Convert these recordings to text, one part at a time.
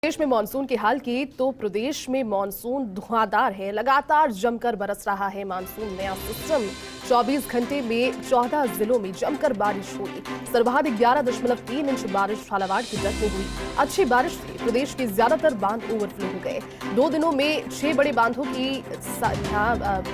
प्रदेश में मानसून के हाल की तो प्रदेश में मानसून धुआंधार है। लगातार जमकर बरस रहा है मानसून नया सिस्टम। 24 घंटे में 14 जिलों में जमकर बारिश हुई। सर्वाधिक 11.3 इंच बारिश झालावाड़ की जट में हुई। अच्छी बारिश से प्रदेश के ज्यादातर बांध ओवरफ्लो हो गए। 2 दिनों में 6 बड़े बांधों की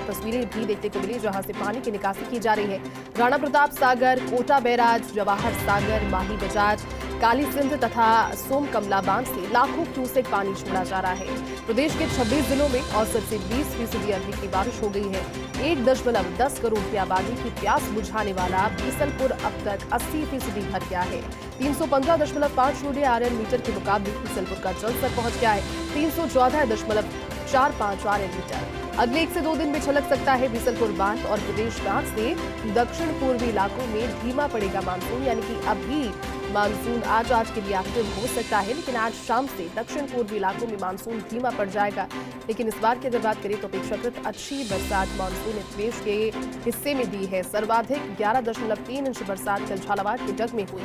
तस्वीरें भी देखने को मिली, जहां से पानी की निकासी की जा रही है। राणा प्रताप सागर, कोटा बैराज, जवाहर सागर, माही बजाज, काली सिंध तथा सोम कमला बांध से लाखों क्यूसेक पानी छोड़ा जा रहा है। प्रदेश के 26 जिलों में औसत से 20% अधिक की बारिश हो गई है। 1.10 करोड़ की आबादी की प्यास बुझाने वाला बीसलपुर अब तक 80% भर गया है। 315.50 आरएन मीटर के मुकाबले बीसलपुर का जल स्तर पहुंच गया है 314.45 आरएन मीटर। अगले 1 से 2 दिन में छलक सकता है बीसलपुर बांध और प्रदेश में आज से दक्षिण पूर्वी इलाकों में धीमा पड़ेगा मानसून, यानी कि अभी मानसून आज के लिए एक्टिव हो सकता है, लेकिन आज शाम से दक्षिण पूर्वी इलाकों में मानसून धीमा पड़ जाएगा। लेकिन इस बार की अगर बात करें तो अपेक्षाकृत अच्छी बरसात मानसून ने प्रदेश के हिस्से में दी है। सर्वाधिक 11.3 इंच बरसात कल झालावाड़ के जग में हुई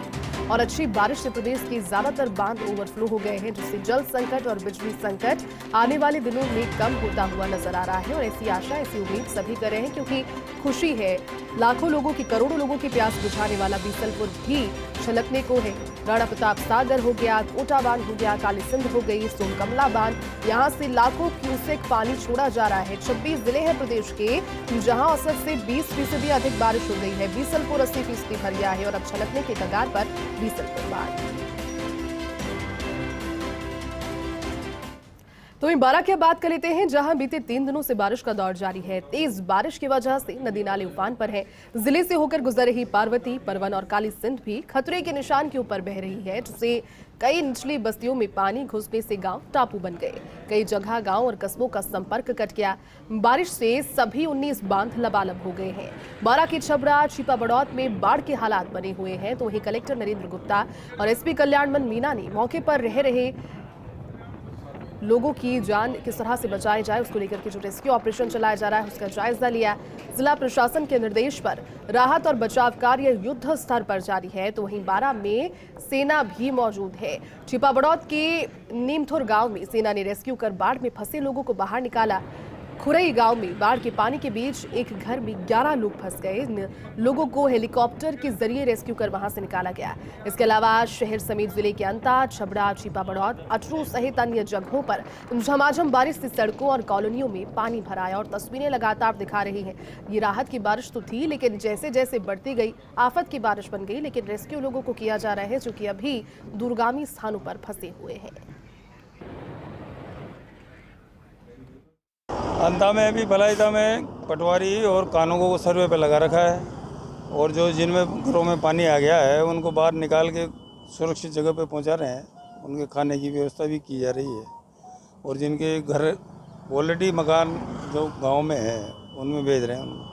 और अच्छी बारिश से प्रदेश के ज्यादातर बांध ओवरफ्लो हो गए हैं, जिससे जल संकट और बिजली संकट आने वाले दिनों में कम होता हुआ नजर आ रहा है। और ऐसी आशा, ऐसी उम्मीद सभी कर रहे हैं, क्योंकि खुशी है। लाखों लोगों की, करोड़ों लोगों की प्यास बुझाने वाला बीसलपुर भी छलकने को है। राणा प्रताप सागर हो गया, कोटा बांध हो गया, काली सिंध हो गई, सोम कमला बांध, यहाँ से लाखों क्यूसेक पानी छोड़ा जा रहा है। 26 जिले हैं प्रदेश के, जहां औसत से 20% अधिक बारिश हो गई है। बीसलपुर 80% भर गया है और अब छलकने के कगार पर बीसलपुर बांध। तो वहीं बारां की बात कर लेते हैं, जहां बीते 3 दिनों से बारिश का दौर जारी है। तेज बारिश की वजह से नदी नाले उफान पर है। जिले से होकर गुजर रही पार्वती, परवन और काली सिंध भी खतरे के निशान के ऊपर बह रही है, जिससे कई निचली बस्तियों में पानी घुसने से गांव टापू बन गए। कई जगह गांव और कस्बों का संपर्क कट गया। बारिश से सभी 19 बांध लबालब हो गए हैं। बारां के छबरा, छिपा बड़ौत में बाढ़ के हालात बने हुए हैं। तो वहीं कलेक्टर नरेंद्र गुप्ता और एसपी कल्याणमन मीना ने मौके पर रह रहे लोगों की जान किस तरह से बचाई जाए, उसको लेकर के जो रेस्क्यू ऑपरेशन चलाया जा रहा है उसका जायजा लिया। जिला प्रशासन के निर्देश पर राहत और बचाव कार्य युद्ध स्तर पर जारी है। तो वहीं बारां में सेना भी मौजूद है। छिपा बड़ौत के नीमथुर गांव में सेना ने रेस्क्यू कर बाढ़ में फंसे लोगों को बाहर निकाला। खुरई गांव में बाढ़ के पानी के बीच एक घर में 11 लोग फंस गए। लोगों को हेलीकॉप्टर के जरिए रेस्क्यू कर वहां से निकाला गया। इसके अलावा शहर समेत जिले के अंता, छबड़ा, छिपा बड़ौत, अटरू सहित अन्य जगहों पर झमाझम बारिश से सड़कों और कॉलोनियों में पानी भर आया और तस्वीरें लगातार दिखा रही हैं। ये राहत की बारिश तो थी, लेकिन जैसे जैसे बढ़ती गई आफत की बारिश बन गई। लेकिन रेस्क्यू लोगों को किया जा रहा है जो कि अभी दूरगामी स्थानों पर फंसे हुए हैं। अंता में अभी भलाईता में पटवारी और कानूनों को सर्वे पे लगा रखा है, और जो जिनमें घरों में पानी आ गया है उनको बाहर निकाल के सुरक्षित जगह पे पहुंचा रहे हैं। उनके खाने की व्यवस्था भी की जा रही है, और जिनके घर ऑलरेडी मकान जो गांव में है उनमें भेज रहे हैं उनको।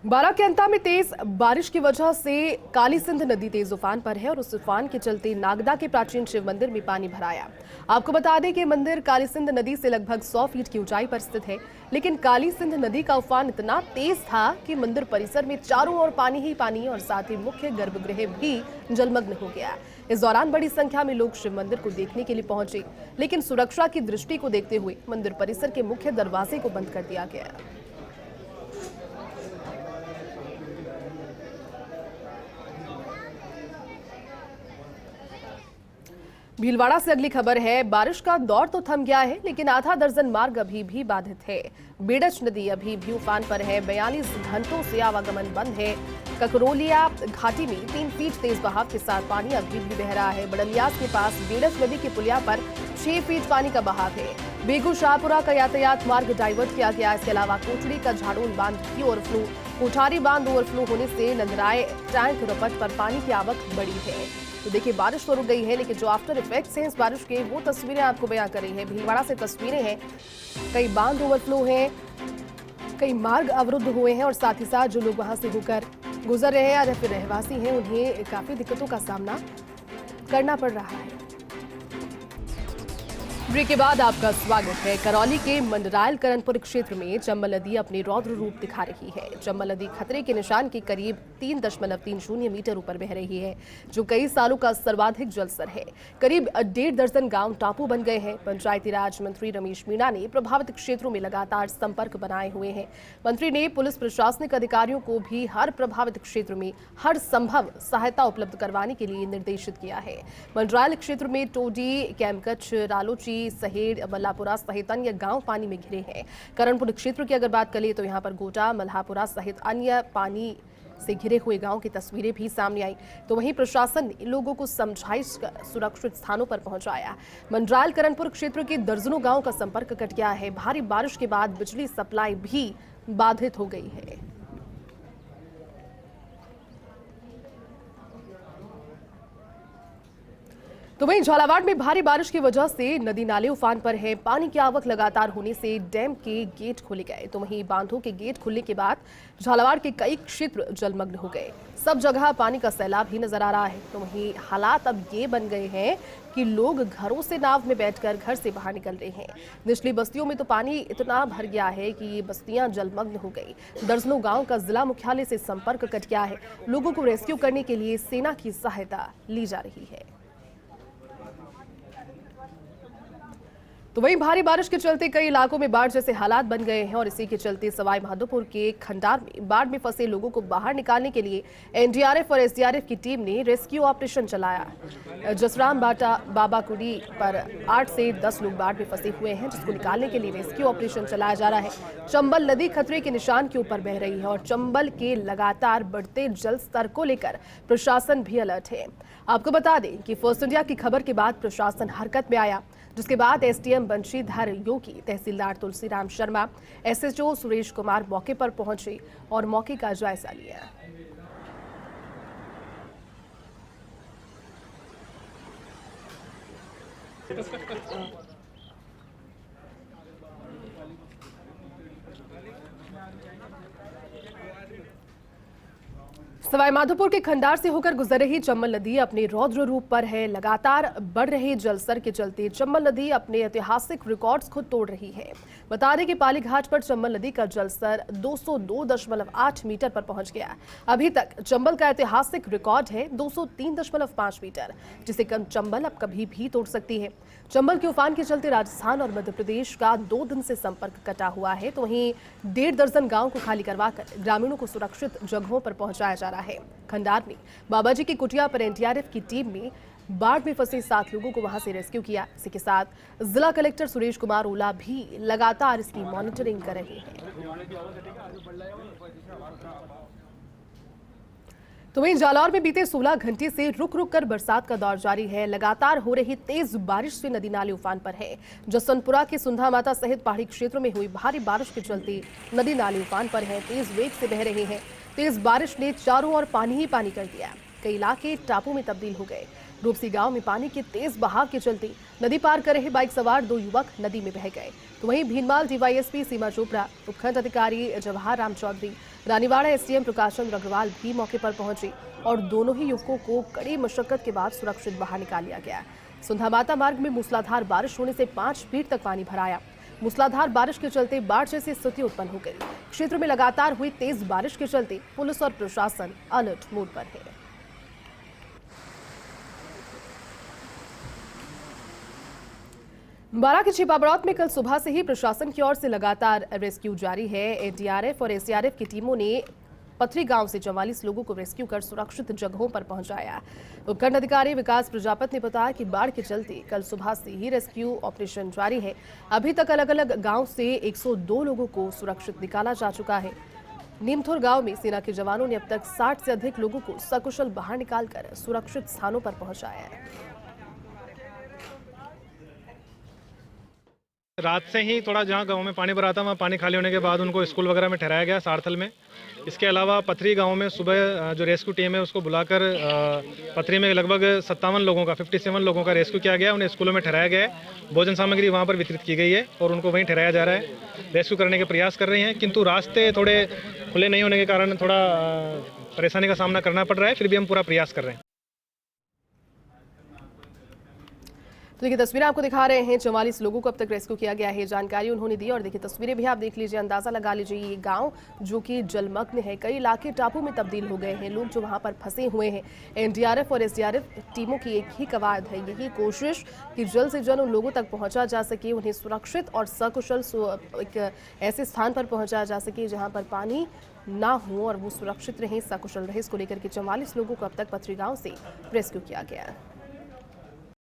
बारां के अंता में तेज बारिश की वजह से काली सिंध नदी तेज उफान पर है और उस उफान के चलते नागदा के प्राचीन शिव मंदिर में पानी भर आया। आपको बता दें कि मंदिर काली सिंध नदी से लगभग 100 फीट की ऊंचाई पर स्थित है, लेकिन काली सिंध नदी का उफान इतना तेज था कि मंदिर परिसर में चारों ओर पानी ही पानी और साथ ही मुख्य गर्भगृह भी जलमग्न हो गया। इस दौरान बड़ी संख्या में लोग शिव मंदिर को देखने के लिए पहुंचे, लेकिन सुरक्षा की दृष्टि को देखते हुए मंदिर परिसर के मुख्य दरवाजे को बंद कर दिया गया। भीलवाड़ा से अगली खबर है। बारिश का दौर तो थम गया है, लेकिन आधा दर्जन मार्ग अभी भी बाधित है। बेडच नदी अभी भी उफान पर है। 42 घंटों से आवागमन बंद है। ककरोलिया घाटी में 3 फीट तेज बहाव के साथ पानी अभी भी बह रहा है। बड़लियास के पास बेडच नदी के पुलिया पर 6 फीट पानी का बहाव है। बेगू शाहपुरा का यातायात मार्ग डाइवर्ट किया गया। इसके अलावा कोचड़ी का झाड़ोल बांध भी ओवरफ्लो, कोठारी बांध ओवरफ्लो होने से नंदराय टैंक रपट पर पानी की आवक बढ़ी है। तो देखिए, बारिश तो रुक गई है, लेकिन जो आफ्टर इफेक्ट्स हैं इस बारिश के, वो तस्वीरें आपको बयां कर रही है। भीलवाड़ा से तस्वीरें हैं। कई बांध ओवरफ्लो हैं, कई मार्ग अवरुद्ध हुए हैं और साथ ही साथ जो लोग वहां से होकर गुजर रहे हैं या फिर रहवासी हैं, उन्हें काफी दिक्कतों का सामना करना पड़ रहा है। ब्रेक के बाद आपका स्वागत है। करौली के मंडरायल करणपुर क्षेत्र में चंबल नदी अपने रौद्र रूप दिखा रही है। चंबल नदी खतरे के निशान के करीब 3.30 मीटर ऊपर बह रही है, जो कई सालों का सर्वाधिक जलस्तर है। करीब 1.5 दर्जन गांव टापू बन गए हैं। पंचायती राज मंत्री रमेश मीणा ने प्रभावित क्षेत्रों में लगातार संपर्क बनाए हुए हैं। मंत्री ने पुलिस प्रशासनिक अधिकारियों को भी हर प्रभावित क्षेत्र में हर संभव सहायता उपलब्ध करवाने के लिए निर्देशित किया है। मंडरायल क्षेत्र में टोडी, कैमकच, रालोची, सहेड़, बल्लापुरा सहित अन्य गांव पानी में घिरे हैं। करणपुर क्षेत्र की अगर बात करें तो यहां पर गोटा, मल्हापुरा सहित अन्य पानी से घिरे हुए गांव की तस्वीरें भी सामने आई। तो वहीं प्रशासन ने लोगों को समझाइश कर सुरक्षित स्थानों पर पहुंचाया। मंडरायल करणपुर क्षेत्र के दर्जनों गांव का संपर्क कट गया है। भारी बारिश के बाद बिजली सप्लाई भी बाधित हो गई है। तो वहीं झालावाड़ में भारी बारिश की वजह से नदी नाले उफान पर है। पानी की आवक लगातार होने से डैम के गेट खोले गए। तो वहीं बांधों के गेट खुलने के बाद झालावाड़ के कई क्षेत्र जलमग्न हो गए। सब जगह पानी का सैलाब ही नजर आ रहा है। तो वहीं हालात अब ये बन गए हैं कि लोग घरों से नाव में बैठकर घर से बाहर निकल रहे हैं। निचली बस्तियों में तो पानी इतना भर गया है कि ये बस्तियां जलमग्न हो गई। दर्जनों गांव का जिला मुख्यालय से संपर्क कट गया है। लोगों को रेस्क्यू करने के लिए सेना की सहायता ली जा रही है। तो वहीं भारी बारिश के चलते कई इलाकों में बाढ़ जैसे हालात बन गए हैं और इसी के चलते सवाई माधोपुर के खंडार में बाढ़ में फंसे लोगों को बाहर निकालने के लिए एनडीआरएफ और एसडीआरएफ की टीम ने रेस्क्यू ऑपरेशन चलाया। जसराम बाबा कुड़ी पर 8 से 10 लोग बाढ़ में फंसे हुए हैं, जिसको निकालने के लिए रेस्क्यू ऑपरेशन चलाया जा रहा है। चंबल नदी खतरे के निशान के ऊपर बह रही है और चंबल के लगातार बढ़ते जल स्तर को लेकर प्रशासन भी अलर्ट है। आपको बता दें कि फर्स्ट इंडिया की खबर के बाद प्रशासन हरकत में आया, जिसके बाद एसडीएम बंशीधर योगी, तहसीलदार तुलसीराम शर्मा, एसएचओ सुरेश कुमार मौके पर पहुंचे और मौके का जायजा लिया। सवाई माधोपुर के खंडार से होकर गुजर रही चंबल नदी अपने रौद्र रूप पर है। लगातार बढ़ रहे जलस्तर के चलते चंबल नदी अपने ऐतिहासिक रिकॉर्ड्स को तोड़ रही है। बता दें कि पाली घाट पर चंबल नदी का जलस्तर 202.8 मीटर पर पहुंच गया। अभी तक चंबल का ऐतिहासिक रिकॉर्ड है 203.5 मीटर, जिसे कम चंबल अब कभी भी तोड़ सकती है। चंबल के उफान के चलते राजस्थान और मध्य प्रदेश का 2 दिन से संपर्क कटा हुआ है। तो वहीं 1.5 दर्जन गांव को खाली करवाकर ग्रामीणों को सुरक्षित जगहों पर पहुंचाया जा रहा है। खंडार में बाबाजी की कुटिया पर एनडीआरएफ की टीम ने बाढ़ में फंसे 7 लोगों को वहां से रेस्क्यू किया। इसी के साथ जिला कलेक्टर सुरेश कुमार ओला भी लगातार इसकी मॉनिटरिंग कर रहे हैं। तो वहीं जालौर में बीते 16 घंटे से रुक रुक कर बरसात का दौर जारी है। लगातार हो रही तेज बारिश से नदी नाले उफान पर है। जसवंतपुरा के सुंधा माता सहित पहाड़ी क्षेत्रों में हुई भारी बारिश के चलते नदी नाले उफान पर है, तेज वेग से बह रहे हैं। तेज बारिश ने चारों ओर पानी ही पानी कर दिया। कई इलाके टापू में तब्दील हो गए। रूपसी गांव में पानी के तेज बहाव के चलते नदी पार कर रहे बाइक सवार 2 युवक नदी में बह गए। तो वहीं भीनमाल डीवाईएसपी सीमा चोपड़ा, उपखंड अधिकारी जवाहर राम चौधरी, रानीवाड़ा एसडीएम प्रकाश चंद्र अग्रवाल भी मौके पर पहुंचे और दोनों ही युवकों को कड़ी मशक्कत के बाद सुरक्षित बाहर निकाल लिया गया। सुंधा माता मार्ग में मूसलाधार बारिश होने से 5 फीट तक पानी भर आया। मूसलाधार बारिश के चलते बाढ़ जैसी स्थिति उत्पन्न हो गई। क्षेत्र में लगातार हुई तेज बारिश के चलते पुलिस और प्रशासन अलर्ट मोड पर है। बारां के छिपाबड़ौत में कल सुबह से ही प्रशासन की ओर से लगातार रेस्क्यू जारी है। एनडीआरएफ और एसडीआरएफ की टीमों ने पथरी गांव से 44 लोगों को रेस्क्यू कर सुरक्षित जगहों पर पहुंचाया। उपखंड अधिकारी विकास प्रजापत ने बताया कि बाढ़ के चलते कल सुबह से ही रेस्क्यू ऑपरेशन जारी है। अभी तक अलग अलग गांव से 102 लोगों को सुरक्षित निकाला जा चुका है। नीमथुर गांव में सेना के जवानों ने अब तक 60 से अधिक लोगों को सकुशल बाहर निकालकर सुरक्षित स्थानों पर पहुंचाया है। रात से ही थोड़ा जहाँ गांव में पानी भरा था वहाँ पानी खाली होने के बाद उनको स्कूल वगैरह में ठहराया गया सारथल में। इसके अलावा पथरी गांव में सुबह जो रेस्क्यू टीम है उसको बुलाकर पथरी में लगभग 57 लोगों का 57 लोगों का रेस्क्यू किया गया। उन्हें स्कूलों में ठहराया गया है। भोजन सामग्री वहाँ पर वितरित की गई है और उनको वहीं ठहराया जा रहा है। रेस्क्यू करने के प्रयास कर रहे हैं, किंतु रास्ते थोड़े खुले नहीं होने के कारण थोड़ा परेशानी का सामना करना पड़ रहा है। फिर भी हम पूरा प्रयास कर रहे हैं। तो देखिए तस्वीरें आपको दिखा रहे हैं, 44 लोगों को अब तक रेस्क्यू किया गया है, जानकारी उन्होंने दी। और देखिए तस्वीरें भी आप देख लीजिए, अंदाजा लगा लीजिए, ये गांव जो कि जलमग्न है, कई इलाके टापू में तब्दील हो गए हैं, लोग जो वहां पर फंसे हुए हैं। एनडीआरएफ और एसडीआरएफ टीमों की एक ही कवायद है, यही कोशिश कि जल्द से जल्द उन लोगों तक पहुंचा जा सके, उन्हें सुरक्षित और सकुशल एक ऐसे स्थान पर पहुंचाया जा सके जहां पर पानी ना हो और वो सुरक्षित रहें, सकुशल रहे। इसको लेकर के 44 लोगों को अब तक पथरी गांव से रेस्क्यू किया गया है।